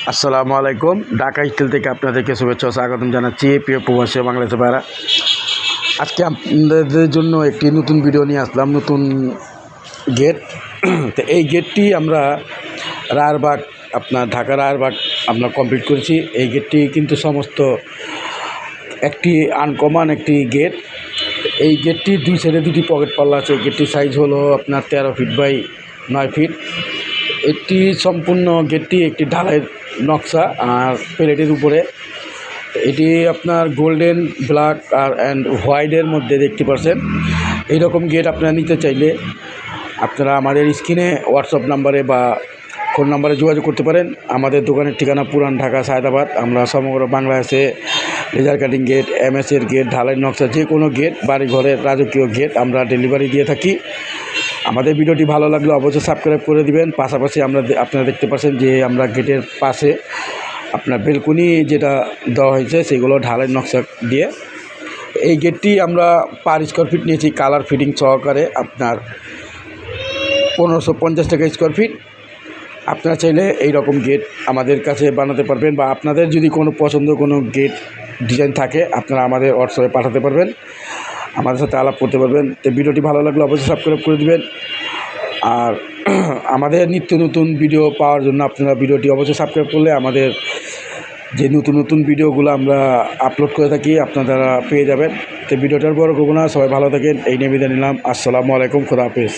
আসসালামু আলাইকুম। ঢাকা স্টিল থেকে আপনাদেরকে শুভেচ্ছা ও স্বাগতম জানাচ্ছি প্রিয় প্রবাসী ও বাংলাদেশের ভাইরা। আজকে আপনাদের জন্য একটি নতুন ভিডিও নিয়ে আসলাম, নতুন গেট। তো এই গেটটি আমরা রায়েরবাগ, আপনার ঢাকা রায়েরবাগ আমরা কমপ্লিট করেছি। এই গেটটি কিন্তু সমস্ত একটি আনকমন একটি গেট। এই গেটটি দুই সাইডে দুটি পকেট পাল্লা আছে। গেটটির সাইজ হলো আপনার 13 ফিট বাই 9 ফিট। এটি সম্পূর্ণ গেটটি একটি ঢালাইয়ের নকশা আর প্লেটের উপরে। এটি আপনার গোল্ডেন, ব্ল্যাক আর হোয়াইটের মধ্যে দেখতে পাচ্ছেন। এইরকম গেট আপনারা নিতে চাইলে আপনারা আমাদের স্ক্রিনে হোয়াটসঅ্যাপ নাম্বারে বা ফোন নাম্বারে যোগাযোগ করতে পারেন। আমাদের দোকানের ঠিকানা পুরান ঢাকা সায়দাবাদ। আমরা সমগ্র বাংলাদেশে লেজার কাটিং গেট, এমএসের গেট, ঢালাই নকশা, যে কোনো গেট, বাড়ি ঘরের রাজকীয় গেট আমরা ডেলিভারি দিয়ে থাকি। আমাদের ভিডিওটি ভালো লাগলে অবশ্যই সাবস্ক্রাইব করে দিবেন। পাশাপাশি আপনারা দেখতে পাচ্ছেন যে আমরা গেটের পাশে আপনার বেলকনি যেটা দেওয়া হয়েছে সেগুলো ঢালাই নকশা দিয়ে। এই গেটটি আমরা পার স্কোয়ার ফিট নিয়েছি কালার ফিটিং সহকারে, আপনার 1550 টাকা স্কোয়ার ফিট। আপনারা চাইলে এই রকম গেট আমাদের কাছে বানাতে পারবেন, বা আপনাদের যদি কোনো পছন্দ কোনো গেট ডিজাইন থাকে আপনারা আমাদের হোয়াটসঅ্যাপে পাঠাতে পারবেন, আমাদের সাথে আলাপ করতে পারবেন। তো ভিডিওটি ভালো লাগলে অবশ্যই সাবস্ক্রাইব করে দেবেন। আর আমাদের নিত্য নতুন ভিডিও পাওয়ার জন্য আপনারা ভিডিওটি অবশ্যই সাবস্ক্রাইব করলে আমাদের যে নতুন নতুন ভিডিওগুলো আমরা আপলোড করে থাকি আপনারা পেয়ে যাবেন। তো ভিডিওটার বড় করব না, সবাই ভালো থাকেন, এই নিয়ে বিদায় নিলাম। আসসালামু আলাইকুম, খোদা হাফেজ।